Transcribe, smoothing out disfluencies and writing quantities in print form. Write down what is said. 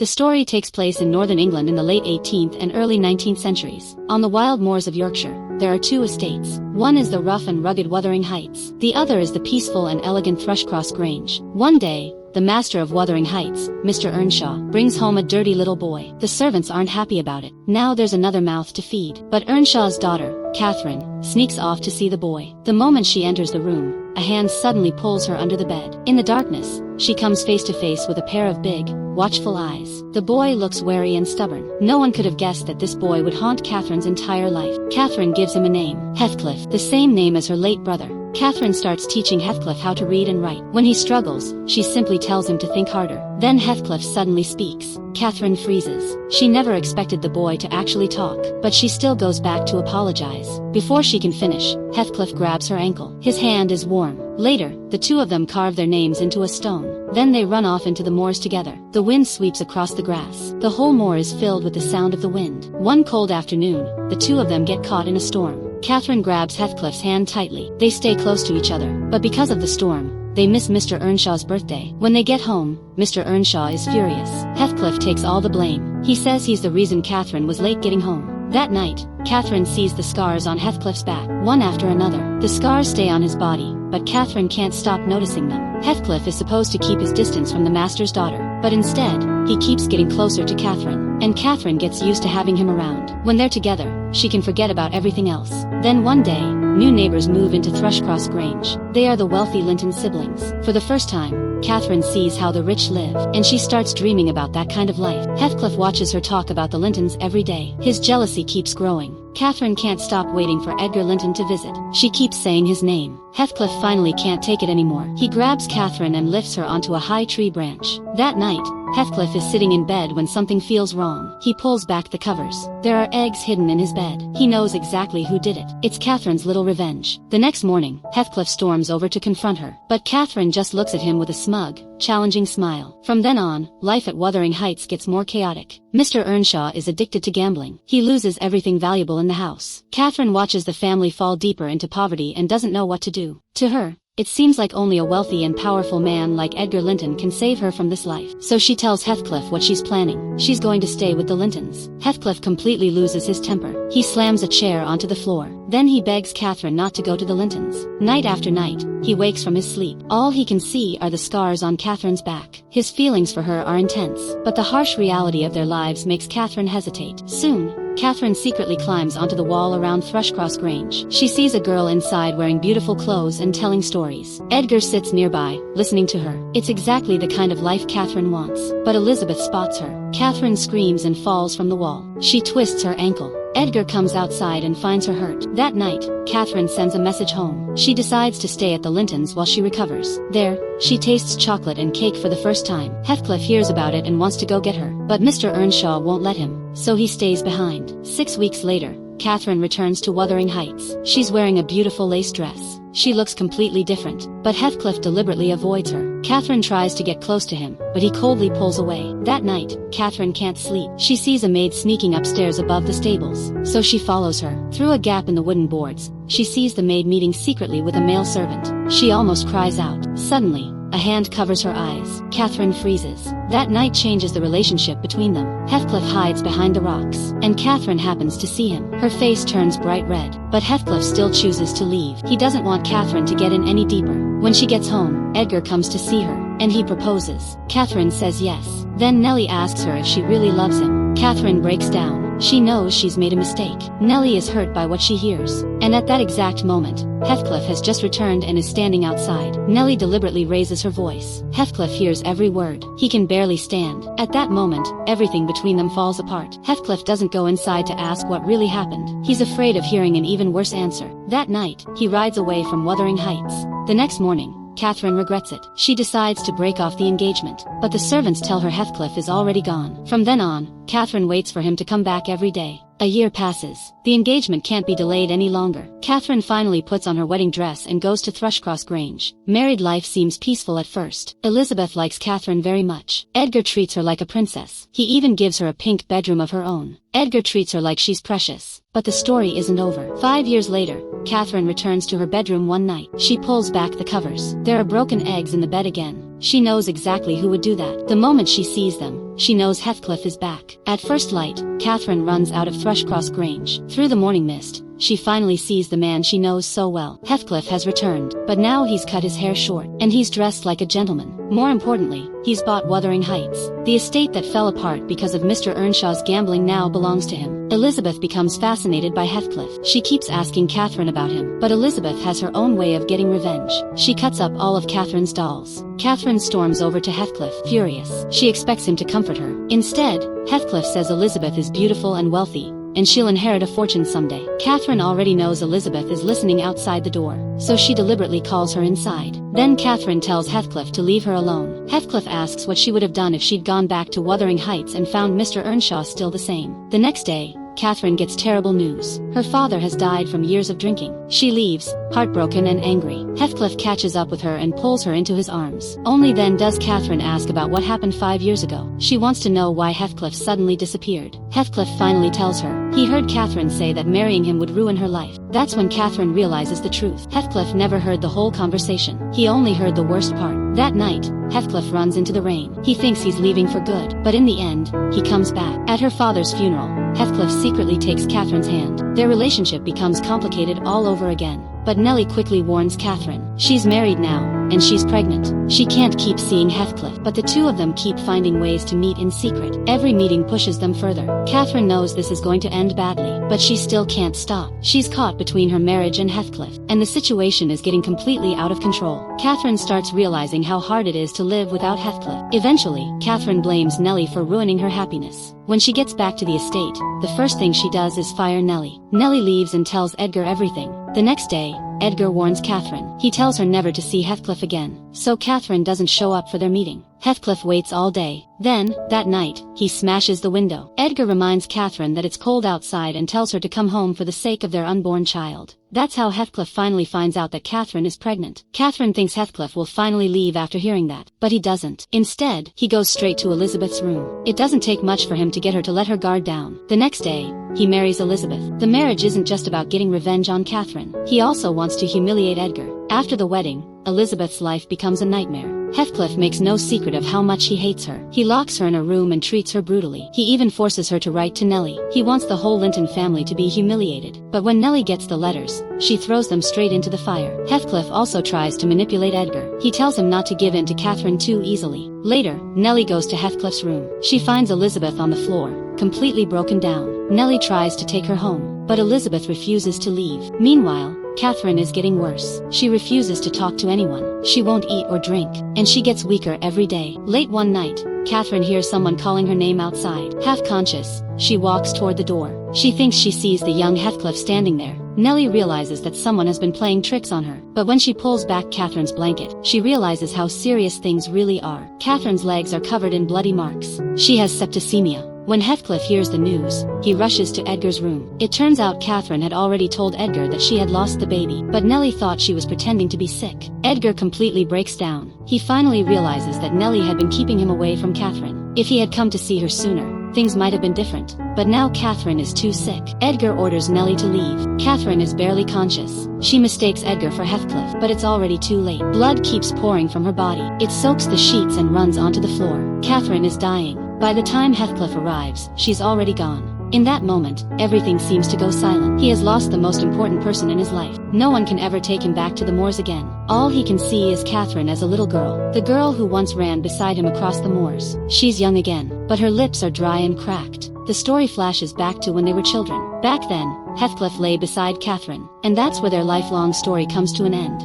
The story takes place in northern England in the late 18th and early 19th centuries. On the wild moors of Yorkshire, there are two estates. One is the rough and rugged Wuthering Heights. The other is the peaceful and elegant Thrushcross Grange. One day, the master of Wuthering Heights, Mr. Earnshaw, brings home a dirty little boy. The servants aren't happy about it. Now there's another mouth to feed. But Earnshaw's daughter, Catherine, sneaks off to see the boy. The moment she enters the room, a hand suddenly pulls her under the bed. In the darkness, she comes face to face with a pair of big, watchful eyes. The boy looks wary and stubborn. No one could have guessed that this boy would haunt Catherine's entire life. Catherine gives him a name, Heathcliff, the same name as her late brother. Catherine starts teaching Heathcliff how to read and write. When he struggles, she simply tells him to think harder. Then Heathcliff suddenly speaks. Catherine freezes. She never expected the boy to actually talk, but she still goes back to apologize. Before she can finish, Heathcliff grabs her ankle. His hand is warm. Later, the two of them carve their names into a stone. Then they run off into the moors together. The wind sweeps across the grass. The whole moor is filled with the sound of the wind. One cold afternoon, the two of them get caught in a storm. Catherine grabs Heathcliff's hand tightly. They stay close to each other, but because of the storm, they miss Mr. Earnshaw's birthday. When they get home, Mr. Earnshaw is furious. Heathcliff takes all the blame. He says he's the reason Catherine was late getting home. That night, Catherine sees the scars on Heathcliff's back, one after another. The scars stay on his body, but Catherine can't stop noticing them. Heathcliff is supposed to keep his distance from the master's daughter, but instead, he keeps getting closer to Catherine, and Catherine gets used to having him around. When they're together, she can forget about everything else. Then one day, new neighbors move into Thrushcross Grange. They are the wealthy Linton siblings. For the first time, Catherine sees how the rich live, and she starts dreaming about that kind of life. Heathcliff watches her talk about the Lintons every day. His jealousy keeps growing. Catherine can't stop waiting for Edgar Linton to visit. She keeps saying his name. Heathcliff finally can't take it anymore. He grabs Catherine and lifts her onto a high tree branch. That night, Heathcliff is sitting in bed when something feels wrong. He pulls back the covers. There are eggs hidden in his bed. He knows exactly who did it. It's Catherine's little revenge. The next morning, Heathcliff storms over to confront her, but Catherine just looks at him with a smug, challenging smile. From then on, life at Wuthering Heights gets more chaotic. Mr. Earnshaw is addicted to gambling. He loses everything valuable in the house. Catherine watches the family fall deeper into poverty and doesn't know what to do. To her, it seems like only a wealthy and powerful man like Edgar Linton can save her from this life. So she tells Heathcliff what she's planning. She's going to stay with the Lintons. Heathcliff completely loses his temper. He slams a chair onto the floor. Then he begs Catherine not to go to the Lintons. Night after night, he wakes from his sleep. All he can see are the scars on Catherine's back. His feelings for her are intense, but the harsh reality of their lives makes Catherine hesitate. Soon, Catherine secretly climbs onto the wall around Thrushcross Grange. She sees a girl inside wearing beautiful clothes and telling stories. Edgar sits nearby, listening to her. It's exactly the kind of life Catherine wants. But Elizabeth spots her. Catherine screams and falls from the wall. She twists her ankle. Edgar comes outside and finds her hurt. That night, Catherine sends a message home. She decides to stay at the Lintons while she recovers. There, she tastes chocolate and cake for the first time. Heathcliff hears about it and wants to go get her, but Mr. Earnshaw won't let him, so he stays behind. 6 weeks later, Catherine returns to Wuthering Heights. She's wearing a beautiful lace dress. She looks completely different, but Heathcliff deliberately avoids her. Catherine tries to get close to him, but he coldly pulls away. That night, Catherine can't sleep. She sees a maid sneaking upstairs above the stables, so she follows her. Through a gap in the wooden boards, she sees the maid meeting secretly with a male servant. She almost cries out. Suddenly, a hand covers her eyes. Catherine freezes. That night changes the relationship between them. Heathcliff hides behind the rocks, and Catherine happens to see him. Her face turns bright red, but Heathcliff still chooses to leave. He doesn't want Catherine to get in any deeper. When she gets home, Edgar comes to see her, and he proposes. Catherine says yes. Then Nellie asks her if she really loves him. Catherine breaks down. She knows she's made a mistake. Nellie is hurt by what she hears, and at that exact moment, Heathcliff has just returned and is standing outside. Nellie deliberately raises her voice. Heathcliff hears every word. He can barely stand. At that moment, everything between them falls apart. Heathcliff doesn't go inside to ask what really happened. He's afraid of hearing an even worse answer. That night, he rides away from Wuthering Heights. The next morning, Catherine regrets it. She decides to break off the engagement, but the servants tell her Heathcliff is already gone. From then on, Catherine waits for him to come back every day. A year passes. The engagement can't be delayed any longer. Catherine finally puts on her wedding dress and goes to Thrushcross Grange. Married life seems peaceful at first. Elizabeth likes Catherine very much. Edgar treats her like a princess. He even gives her a pink bedroom of her own. Edgar treats her like she's precious. But the story isn't over. 5 years later, Catherine returns to her bedroom one night. She pulls back the covers. There are broken eggs in the bed again. She knows exactly who would do that. The moment she sees them, she knows Heathcliff is back. At first light, Catherine runs out of Thrushcross Grange. Through the morning mist, she finally sees the man she knows so well. Heathcliff has returned, but now he's cut his hair short, and he's dressed like a gentleman. More importantly, he's bought Wuthering Heights. The estate that fell apart because of Mr. Earnshaw's gambling now belongs to him. Elizabeth becomes fascinated by Heathcliff. She keeps asking Catherine about him, but Elizabeth has her own way of getting revenge. She cuts up all of Catherine's dolls. Catherine storms over to Heathcliff, furious. She expects him to comfort her. Instead, Heathcliff says Elizabeth is beautiful and wealthy, and she'll inherit a fortune someday. Catherine already knows Elizabeth is listening outside the door, so she deliberately calls her inside. Then Catherine tells Heathcliff to leave her alone. Heathcliff asks what she would have done if she'd gone back to Wuthering Heights and found Mr. Earnshaw still the same. The next day, Catherine gets terrible news. Her father has died from years of drinking. She leaves, heartbroken and angry. Heathcliff catches up with her and pulls her into his arms. Only then does Catherine ask about what happened 5 years ago. She wants to know why Heathcliff suddenly disappeared. Heathcliff finally tells her. He heard Catherine say that marrying him would ruin her life. That's when Catherine realizes the truth. Heathcliff never heard the whole conversation. He only heard the worst part. That night, Heathcliff runs into the rain. He thinks he's leaving for good, but in the end, he comes back. At her father's funeral, Heathcliff secretly takes Catherine's hand. Their relationship becomes complicated all over again. But Nellie quickly warns Catherine. She's married now, and she's pregnant. She can't keep seeing Heathcliff, but the two of them keep finding ways to meet in secret. Every meeting pushes them further. Catherine knows this is going to end badly, but she still can't stop. She's caught between her marriage and Heathcliff, and the situation is getting completely out of control. Catherine starts realizing how hard it is to live without Heathcliff. Eventually, Catherine blames Nellie for ruining her happiness. When she gets back to the estate, the first thing she does is fire Nellie. Nellie leaves and tells Edgar everything. The next day, Edgar warns Catherine. He tells her never to see Heathcliff again, so Catherine doesn't show up for their meeting. Heathcliff waits all day. Then, that night, he smashes the window. Edgar reminds Catherine that it's cold outside and tells her to come home for the sake of their unborn child. That's how Heathcliff finally finds out that Catherine is pregnant. Catherine thinks Heathcliff will finally leave after hearing that, but he doesn't. Instead, he goes straight to Elizabeth's room. It doesn't take much for him to get her to let her guard down. The next day, he marries Elizabeth. The marriage isn't just about getting revenge on Catherine. He also wants to humiliate Edgar. After the wedding, Elizabeth's life becomes a nightmare. Heathcliff makes no secret of how much he hates her. He locks her in a room and treats her brutally. He even forces her to write to Nellie. He wants the whole Linton family to be humiliated. But when Nellie gets the letters, she throws them straight into the fire. Heathcliff also tries to manipulate Edgar. He tells him not to give in to Catherine too easily. Later, Nellie goes to Heathcliff's room. She finds Elizabeth on the floor, completely broken down. Nellie tries to take her home, but Elizabeth refuses to leave. Meanwhile, Catherine is getting worse. She refuses to talk to anyone. She won't eat or drink, and she gets weaker every day. Late one night, Catherine hears someone calling her name outside. Half conscious, she walks toward the door. She thinks she sees the young Heathcliff standing there. Nellie realizes that someone has been playing tricks on her, but when she pulls back Catherine's blanket, she realizes how serious things really are. Catherine's legs are covered in bloody marks. She has septicemia. When Heathcliff hears the news, he rushes to Edgar's room. It turns out Catherine had already told Edgar that she had lost the baby, but Nellie thought she was pretending to be sick. Edgar completely breaks down. He finally realizes that Nellie had been keeping him away from Catherine. If he had come to see her sooner, things might have been different. But now Catherine is too sick. Edgar orders Nellie to leave. Catherine is barely conscious. She mistakes Edgar for Heathcliff, but it's already too late. Blood keeps pouring from her body. It soaks the sheets and runs onto the floor. Catherine is dying. By the time Heathcliff arrives, she's already gone. In that moment, everything seems to go silent. He has lost the most important person in his life. No one can ever take him back to the moors again. All he can see is Catherine as a little girl. The girl who once ran beside him across the moors. She's young again, but her lips are dry and cracked. The story flashes back to when they were children. Back then, Heathcliff lay beside Catherine, and that's where their lifelong story comes to an end.